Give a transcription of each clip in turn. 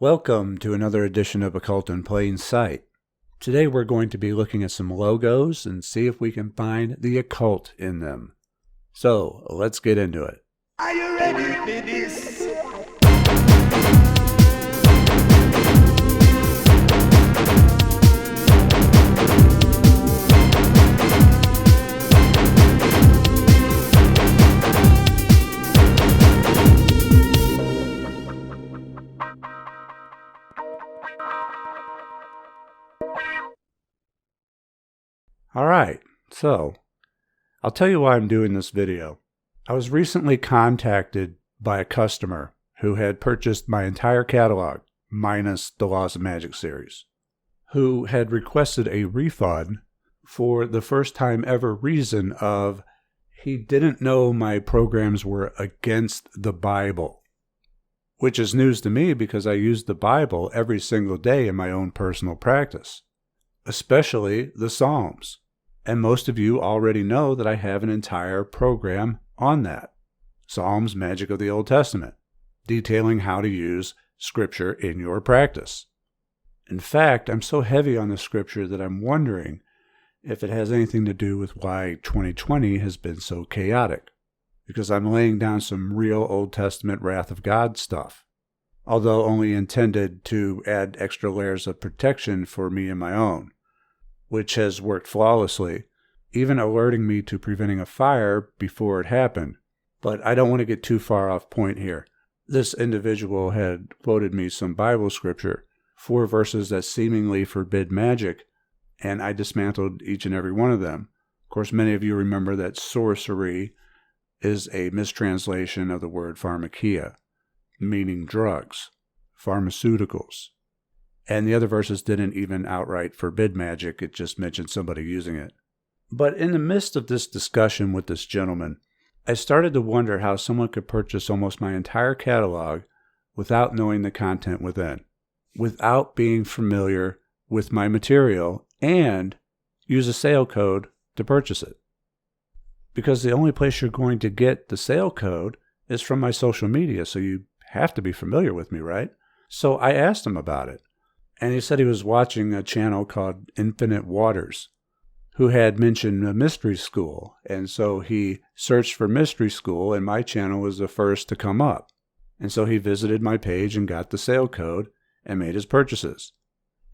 Welcome to another edition of Occult in Plain Sight. Today we're going to be looking at some logos and see if we can find the occult in them. So, let's get into it. Are you ready for this? Alright, so I'll tell you why I'm doing this video. I was recently contacted by a customer who had purchased my entire catalog, minus the Laws of Magic series, who had requested a refund for the first time ever reason of he didn't know my programs were against the Bible, which is news to me because I use the Bible every single day in my own personal practice, especially the Psalms. And most of you already know that I have an entire program on that. Psalms, Magick of the Old Testament, detailing how to use Scripture in your practice. In fact, I'm so heavy on the Scripture that I'm wondering if it has anything to do with why 2020 has been so chaotic. Because I'm laying down some real Old Testament wrath of God stuff, although only intended to add extra layers of protection for me and my own, which has worked flawlessly, even alerting me to preventing a fire before it happened. But I don't want to get too far off point here. This individual had quoted me some Bible scripture, 4 verses that seemingly forbid magic, and I dismantled each and every one of them. Of course, many of you remember that sorcery is a mistranslation of the word pharmakia, meaning drugs, pharmaceuticals. And the other verses didn't even outright forbid magic, it just mentioned somebody using it. But in the midst of this discussion with this gentleman, I started to wonder how someone could purchase almost my entire catalog without knowing the content within, without being familiar with my material, and use a sale code to purchase it. Because the only place you're going to get the sale code is from my social media, so you have to be familiar with me, right? So I asked him about it. And he said he was watching a channel called Infinite Waters, who had mentioned a mystery school. And so he searched for mystery school, and my channel was the first to come up. And so he visited my page and got the sale code and made his purchases.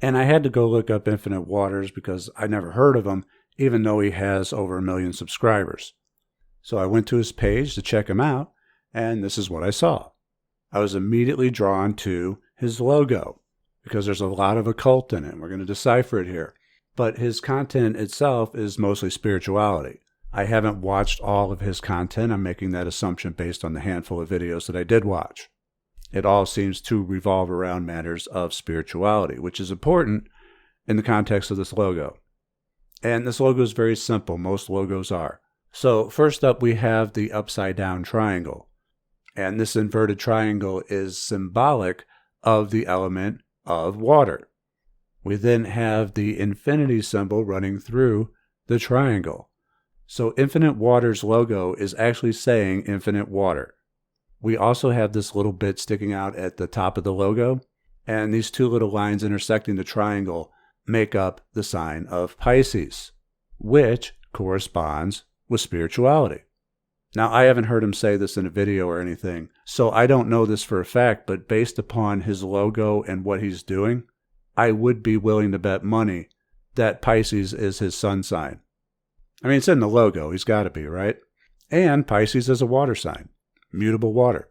And I had to go look up Infinite Waters because I never heard of him, even though he has over 1 million subscribers. So I went to his page to check him out, and this is what I saw. I was immediately drawn to his logo, because there's a lot of occult in it. We're going to decipher it here. But his content itself is mostly spirituality. I haven't watched all of his content. I'm making that assumption based on the handful of videos that I did watch. It all seems to revolve around matters of spirituality, which is important in the context of this logo. And this logo is very simple. Most logos are. So first up, we have the upside down triangle. And this inverted triangle is symbolic of the element of water. We then have the infinity symbol running through the triangle. So Infinite Water's logo is actually saying infinite water. We also have this little bit sticking out at the top of the logo, and these 2 little lines intersecting the triangle make up the sign of Pisces, which corresponds with spirituality. Now, I haven't heard him say this in a video or anything, so I don't know this for a fact, but based upon his logo and what he's doing, I would be willing to bet money that Pisces is his sun sign. I mean, it's in the logo. He's got to be, right? And Pisces is a water sign, mutable water.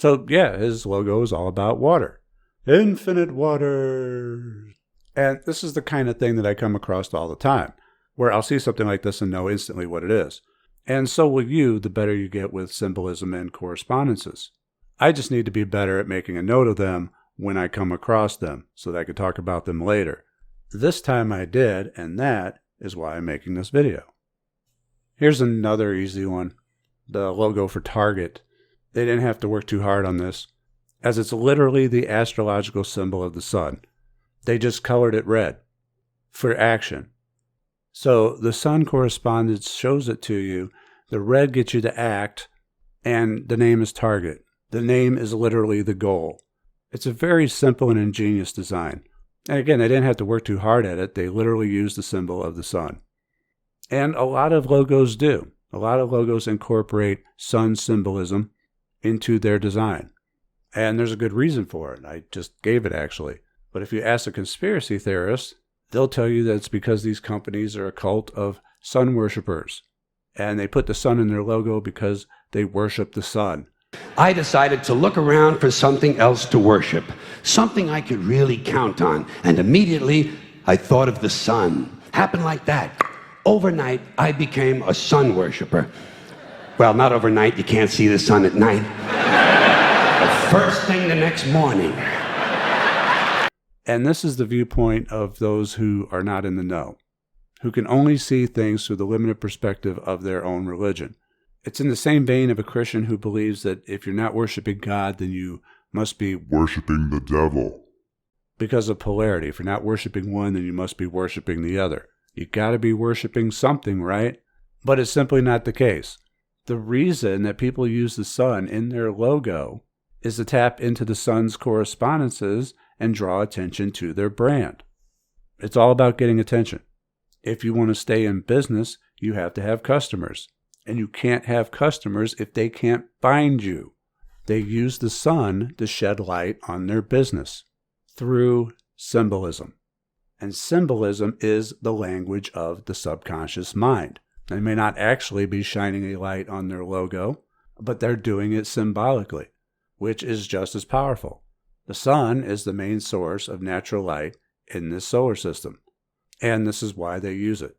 So, yeah, his logo is all about water. Infinite water. And this is the kind of thing that I come across all the time, where I'll see something like this and know instantly what it is. And so will you, the better you get with symbolism and correspondences. I just need to be better at making a note of them when I come across them, so that I could talk about them later. This time I did, and that is why I'm making this video. Here's another easy one. The logo for Target. They didn't have to work too hard on this, as it's literally the astrological symbol of the sun. They just colored it red for action. So the sun correspondence shows it to you. The red gets you to act, and the name is Target. The name is literally the goal. It's a very simple and ingenious design. And again, they didn't have to work too hard at it. They literally used the symbol of the sun. And a lot of logos do. A lot of logos incorporate sun symbolism into their design. And there's a good reason for it. I just gave it, actually. But if you ask a conspiracy theorist, they'll tell you that it's because these companies are a cult of sun worshippers. And they put the sun in their logo because they worship the sun. I decided to look around for something else to worship, something I could really count on. And immediately, I thought of the sun. Happened like that. Overnight, I became a sun worshiper. Well, not overnight. You can't see the sun at night. But first thing the next morning. And this is the viewpoint of those who are not in the know, who can only see things through the limited perspective of their own religion. It's in the same vein of a Christian who believes that if you're not worshiping God, then you must be worshiping the devil. Because of polarity. If you're not worshiping one, then you must be worshiping the other. You got to be worshiping something, right? But it's simply not the case. The reason that people use the sun in their logo is to tap into the sun's correspondences and draw attention to their brand. It's all about getting attention. If you want to stay in business, you have to have customers. And you can't have customers if they can't find you. They use the sun to shed light on their business through symbolism. And symbolism is the language of the subconscious mind. They may not actually be shining a light on their logo, but they're doing it symbolically, which is just as powerful. The sun is the main source of natural light in this solar system, and this is why they use it.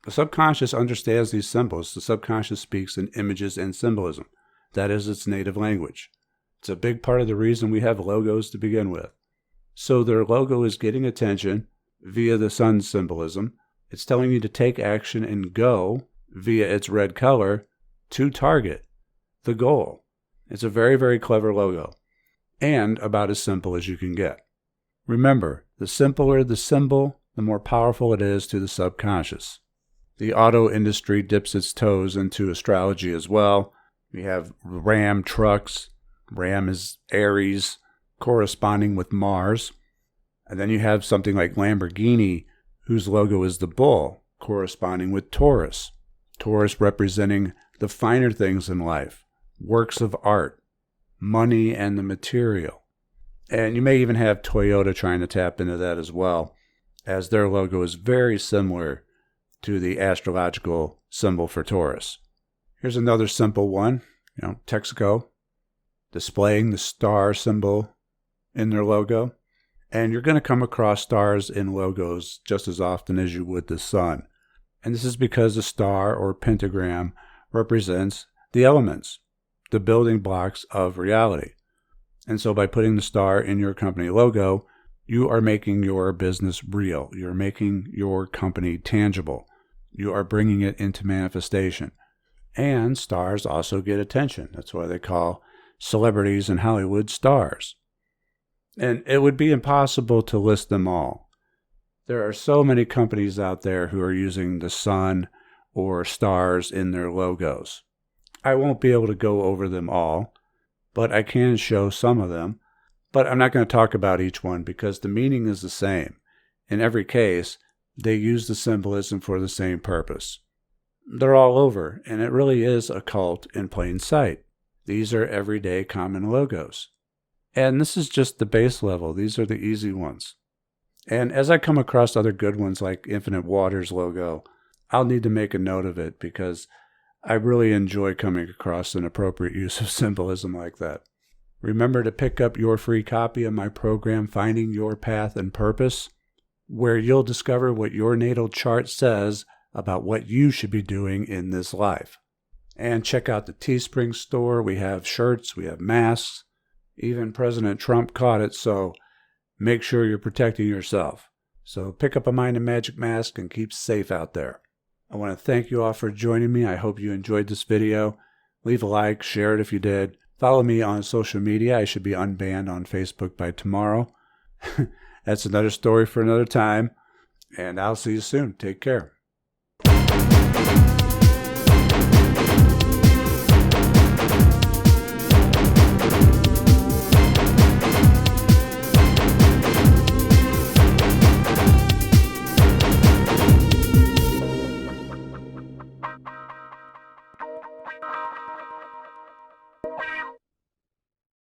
The subconscious understands these symbols. The subconscious speaks in images and symbolism. That is its native language. It's a big part of the reason we have logos to begin with. So their logo is getting attention via the sun symbolism. It's telling you to take action and go via its red color to target the goal. It's a very, very clever logo and about as simple as you can get. Remember, the simpler the symbol, the more powerful it is to the subconscious. The auto industry dips its toes into astrology as well. We have Ram trucks. Ram is Aries, corresponding with Mars. And then you have something like Lamborghini, whose logo is the bull, corresponding with Taurus. Taurus representing the finer things in life, works of art, money and the material. And you may even have Toyota trying to tap into that as well, as their logo is very similar to the astrological symbol for Taurus. Here's another simple one, Texaco, displaying the star symbol in their logo. And you're going to come across stars in logos just as often as you would the sun. And this is because the star or pentagram represents the elements, the building blocks of reality. And so by putting the star in your company logo, you are making your business real. You're making your company tangible. You are bringing it into manifestation. And stars also get attention. That's why they call celebrities in Hollywood stars. And it would be impossible to list them all. There are so many companies out there who are using the sun or stars in their logos. I won't be able to go over them all, but I can show some of them. But I'm not going to talk about each one because the meaning is the same. In every case, they use the symbolism for the same purpose. They're all over, and it really is occult in plain sight. These are everyday common logos. And this is just the base level. These are the easy ones. And as I come across other good ones like Infinite Waters logo, I'll need to make a note of it because I really enjoy coming across an appropriate use of symbolism like that. Remember to pick up your free copy of my program, Finding Your Path and Purpose, where you'll discover what your natal chart says about what you should be doing in this life. And check out the Teespring store. We have shirts, we have masks. Even President Trump caught it, so make sure you're protecting yourself. So pick up a Mind and Magic mask and keep safe out there. I want to thank you all for joining me. I hope you enjoyed this video. Leave a like, share it if you did. Follow me on social media. I should be unbanned on Facebook by tomorrow. That's another story for another time. And I'll see you soon. Take care.